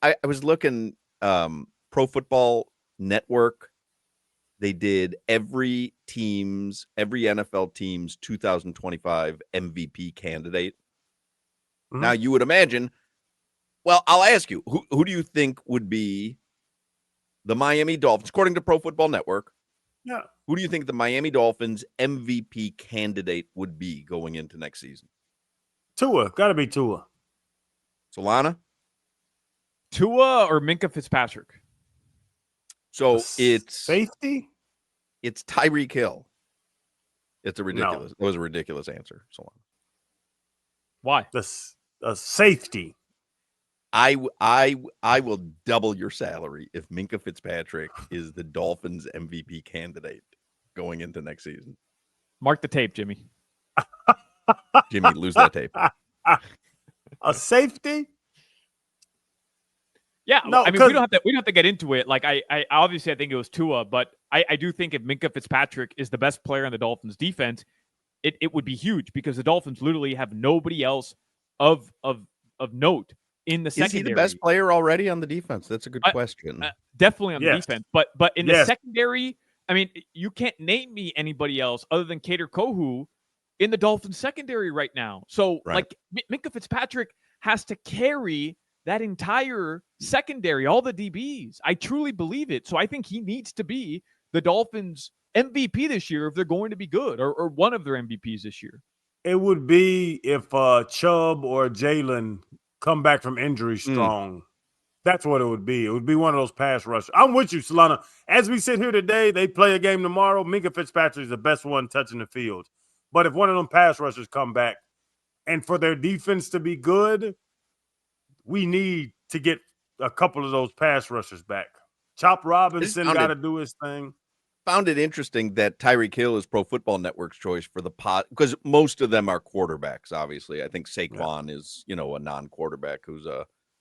I was looking, Pro Football Network. They did every NFL team's 2025 MVP candidate. Now you would imagine, well, I'll ask you, who do you think would be the Miami Dolphins, according to Pro Football Network? Yeah. Who do you think the Miami Dolphins MVP candidate would be going into next season? Tua. Got to be Tua. Solana? Tua or Minkah Fitzpatrick? So it's safety? It's Tyreek Hill. It's a ridiculous. No. It was a ridiculous answer, Solana. Why? The safety. I will double your salary if Minkah Fitzpatrick is the Dolphins MVP candidate going into next season. Mark the tape, Jimmy. Jimmy, lose that tape. A safety? Yeah, no, I mean we don't have to get into it. Like I obviously I think it was Tua, but I do think if Minkah Fitzpatrick is the best player in the Dolphins defense, it would be huge because the Dolphins literally have nobody else of note in the secondary. Is he the best player already on the defense? That's a good question. Definitely on the defense, but in the secondary, I mean, you can't name me anybody else other than Kader Kohou in the Dolphins secondary right now. So like Minkah Fitzpatrick has to carry that entire secondary, all the DBs. I truly believe it. So I think he needs to be the Dolphins MVP this year if they're going to be good, or one of their MVPs this year. It would be if Chubb or Jalen come back from injury strong. That's what it would be. It would be one of those pass rushers. I'm with you, Solana. As we sit here today, they play a game tomorrow. Minkah Fitzpatrick is the best one touching the field. But if one of them pass rushers come back, and for their defense to be good, we need to get a couple of those pass rushers back. Chop Robinson got to do his thing. Found it interesting that Tyreek Hill is Pro Football Network's choice for the pot because most of them are quarterbacks. Obviously, I think Saquon is a non-quarterback who's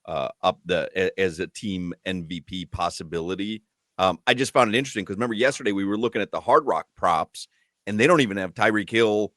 as a team MVP possibility. I just found it interesting because remember yesterday we were looking at the Hard Rock props and they don't even have Tyreek Hill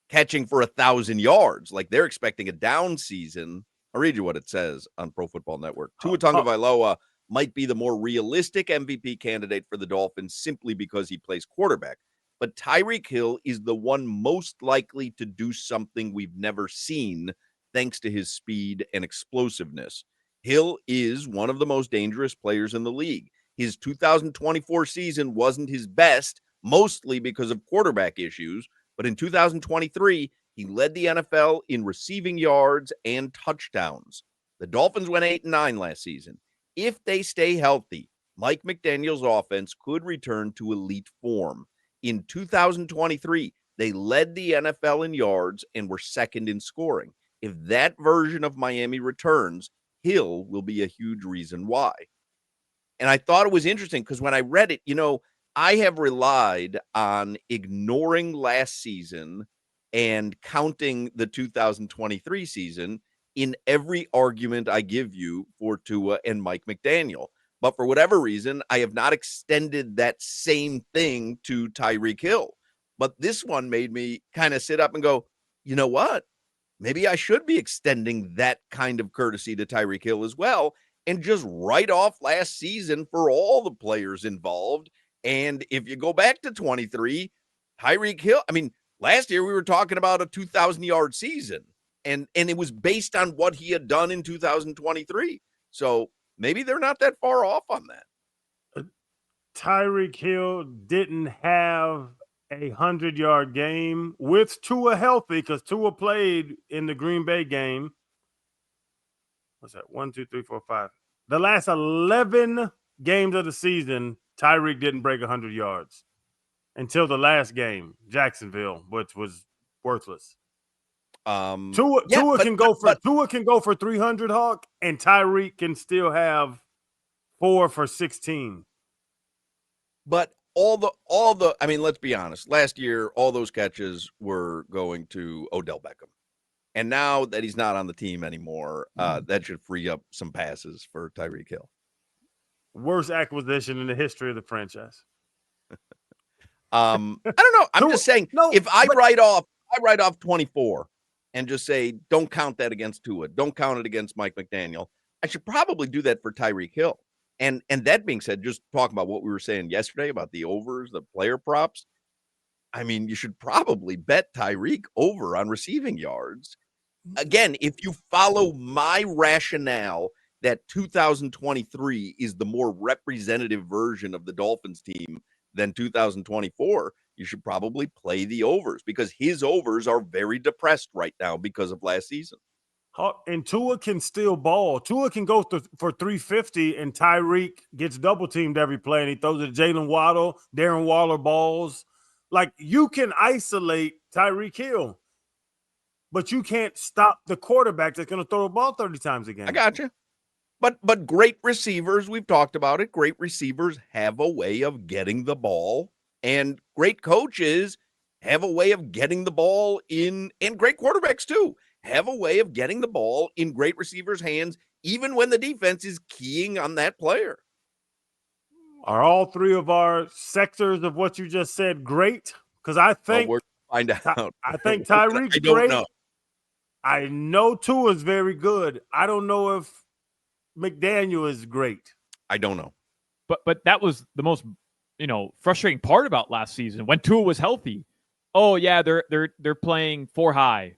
catching for 1,000 yards. Like they're expecting a down season. I'll read you what it says on Pro Football Network. Tua Tagovailoa might be the more realistic MVP candidate for the Dolphins simply because he plays quarterback. But Tyreek Hill is the one most likely to do something we've never seen thanks to his speed and explosiveness. Hill is one of the most dangerous players in the league. His 2024 season wasn't his best, mostly because of quarterback issues. But in 2023, he led the NFL in receiving yards and touchdowns. The Dolphins went 8-9 last season. If they stay healthy, Mike McDaniel's offense could return to elite form. In 2023, they led the NFL in yards and were second in scoring. If that version of Miami returns, Hill will be a huge reason why. And I thought it was interesting because when I read it, I have relied on ignoring last season and counting the 2023 season in every argument I give you for Tua and Mike McDaniel. But for whatever reason, I have not extended that same thing to Tyreek Hill. But this one made me kind of sit up and go, you know what? Maybe I should be extending that kind of courtesy to Tyreek Hill as well and just write off last season for all the players involved. And if you go back to 23, Tyreek Hill, I mean, last year we were talking about a 2,000-yard season, and it was based on what he had done in 2023. So maybe they're not that far off on that. Tyreek Hill didn't have a 100-yard game with Tua healthy because Tua played in the Green Bay game. What's that? 1, 2, 3, 4, 5. The last 11 games of the season, Tyreek didn't break 100 yards until the last game, Jacksonville, which was worthless. Tua can go for 300, Hawk, and Tyreek can still have 4 for 16. But all the I mean, let's be honest. Last year, all those catches were going to Odell Beckham. And now that he's not on the team anymore, that should free up some passes for Tyreek Hill. Worst acquisition in the history of the franchise. I don't know. I'm just saying, if I write off 24 and just say, don't count that against Tua. Don't count it against Mike McDaniel. I should probably do that for Tyreek Hill. And that being said, just talking about what we were saying yesterday about the overs, the player props. I mean, you should probably bet Tyreek over on receiving yards. Again, if you follow my rationale that 2023 is the more representative version of the Dolphins team than 2024, you should probably play the overs because his overs are very depressed right now because of last season. And Tua can still ball. Tua can go for 350, and Tyreek gets double teamed every play, and he throws it to Jalen Waddle, Darren Waller balls. Like, you can isolate Tyreek Hill, but you can't stop the quarterback that's going to throw the ball 30 times a game. I got you. But great receivers, we've talked about it. Great receivers have a way of getting the ball, and great coaches have a way of getting the ball in, and great quarterbacks too have a way of getting the ball in great receivers' hands, even when the defense is keying on that player. Are all three of our sectors of what you just said great? Because I think we're find out. I think Tyreek's great. Know. I know Tua is very good. I don't know if McDaniel is great. I don't know. But that was the most, frustrating part about last season when Tua was healthy. Oh yeah, they're playing 4 high.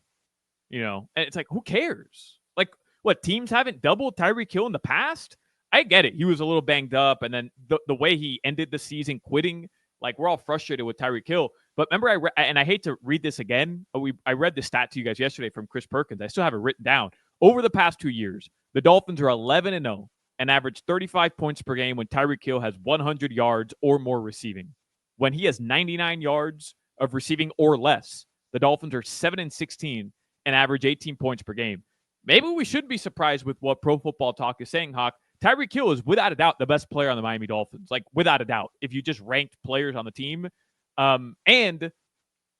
And it's like, who cares? Like, what, teams haven't doubled Tyreek Hill in the past? I get it. He was a little banged up, and then the way he ended the season quitting, like, we're all frustrated with Tyreek Hill. But remember, and I hate to read this again, but I read the stat to you guys yesterday from Chris Perkins. I still have it written down. Over the past 2 years, the Dolphins are 11-0 and average 35 points per game when Tyreek Hill has 100 yards or more receiving. When he has 99 yards of receiving or less, the Dolphins are 7-16 and average 18 points per game. Maybe we should be surprised with what Pro Football Talk is saying, Hawk. Tyreek Hill is without a doubt the best player on the Miami Dolphins, like without a doubt, if you just ranked players on the team. And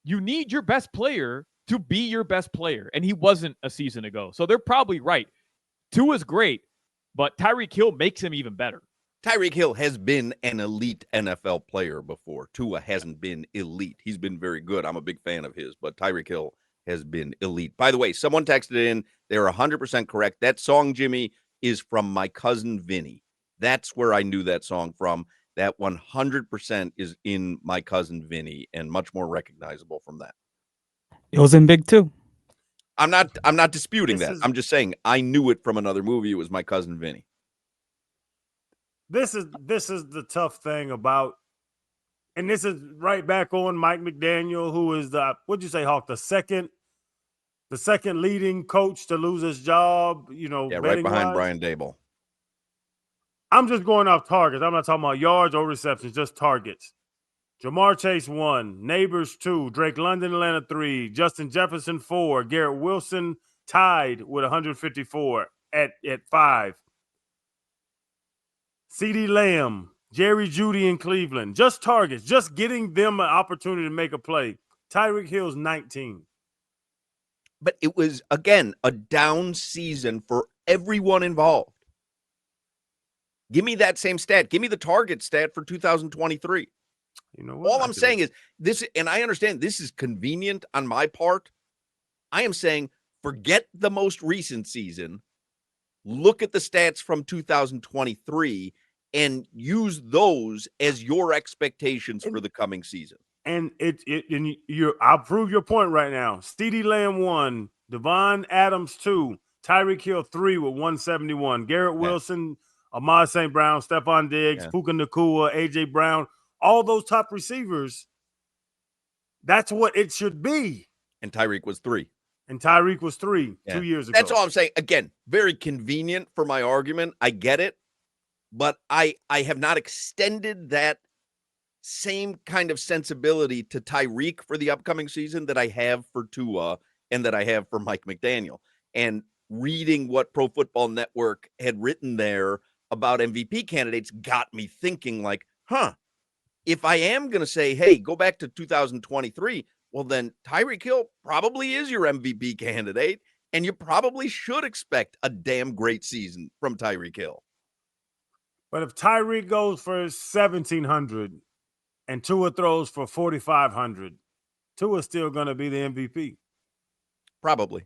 you need your best player to be your best player, and he wasn't a season ago. So they're probably right. Tua's great, but Tyreek Hill makes him even better. Tyreek Hill has been an elite NFL player before. Tua hasn't been elite. He's been very good. I'm a big fan of his, but Tyreek Hill has been elite. By the way, someone texted in. They're 100% correct. That song, Jimmy, is from My Cousin Vinny. That's where I knew that song from. That 100% is in My Cousin Vinny, and much more recognizable from that. It was in Big 2. I'm not disputing that. I'm just saying I knew it from another movie. It was My Cousin Vinny. This is the tough thing about, and this is right back on Mike McDaniel, who is what'd you say, Hawk, the second leading coach to lose his job, right behind Brian Daboll. I'm just going off targets. I'm not talking about yards or receptions, just targets. Jamar Chase 1, Neighbors 2, Drake London, Atlanta 3, Justin Jefferson 4, Garrett Wilson tied with 154 at 5. CeeDee Lamb, Jerry Jeudy in Cleveland. Just targets, just getting them an opportunity to make a play. Tyreek Hill's 19. But it was, again, a down season for everyone involved. Give me that same stat. Give me the target stat for 2023. You know what? All I'm saying is this, and I understand this is convenient on my part. I am saying forget the most recent season. Look at the stats from 2023 and use those as your expectations for the coming season. And I'll prove your point right now. CeeDee Lamb 1, Devon Adams 2, Tyreek Hill 3 with 171, Garrett Wilson, Ahmad St. Brown, Stephon Diggs, Puka Nacua, AJ Brown, all those top receivers. That's what it should be. And Tyreek was 3. 2 years ago. That's all I'm saying. Again, very convenient for my argument. I get it. But I have not extended that same kind of sensibility to Tyreek for the upcoming season that I have for Tua and that I have for Mike McDaniel. And reading what Pro Football Network had written there about MVP candidates got me thinking like, if I am going to say, hey, go back to 2023, well, then Tyreek Hill probably is your MVP candidate, and you probably should expect a damn great season from Tyreek Hill. But if Tyreek goes for 1,700 and Tua throws for 4,500, Tua's still going to be the MVP. Probably.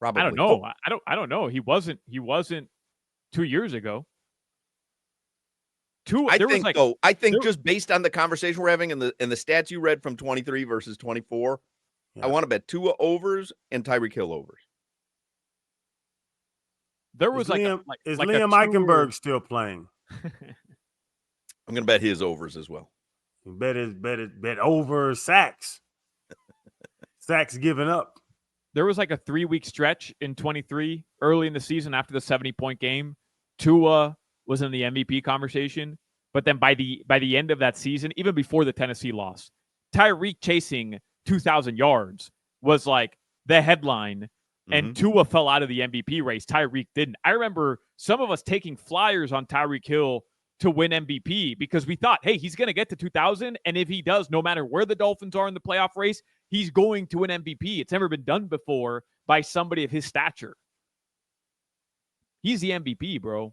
Probably. I don't know. I don't know. He wasn't 2 years ago. I think just based on the conversation we're having and the stats you read from 23 versus 24, I want to bet Tua overs and Tyreek Hill overs. There was Liam Eichenberg still playing? I'm going to bet his overs as well. Bet over sacks. Sacks given up. There was like a 3-week stretch in 23 early in the season after the 70-point game. Tua was in the MVP conversation, but then by the end of that season, even before the Tennessee loss, Tyreek chasing 2,000 yards was like the headline, and Tua fell out of the MVP race. Tyreek didn't. I remember some of us taking flyers on Tyreek Hill to win MVP because we thought, hey, he's going to get to 2,000, and if he does, no matter where the Dolphins are in the playoff race, he's going to win MVP. It's never been done before by somebody of his stature. He's the MVP, bro.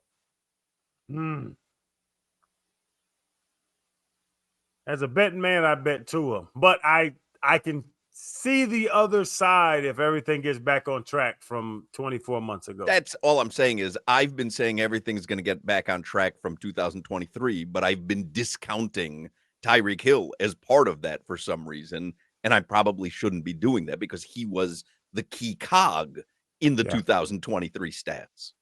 As a betting man, I bet Tua, but I can see the other side if everything gets back on track from 24 months ago. That's all I'm saying is I've been saying everything's going to get back on track from 2023, but I've been discounting Tyreek Hill as part of that for some reason, and I probably shouldn't be doing that because he was the key cog in the 2023 stats.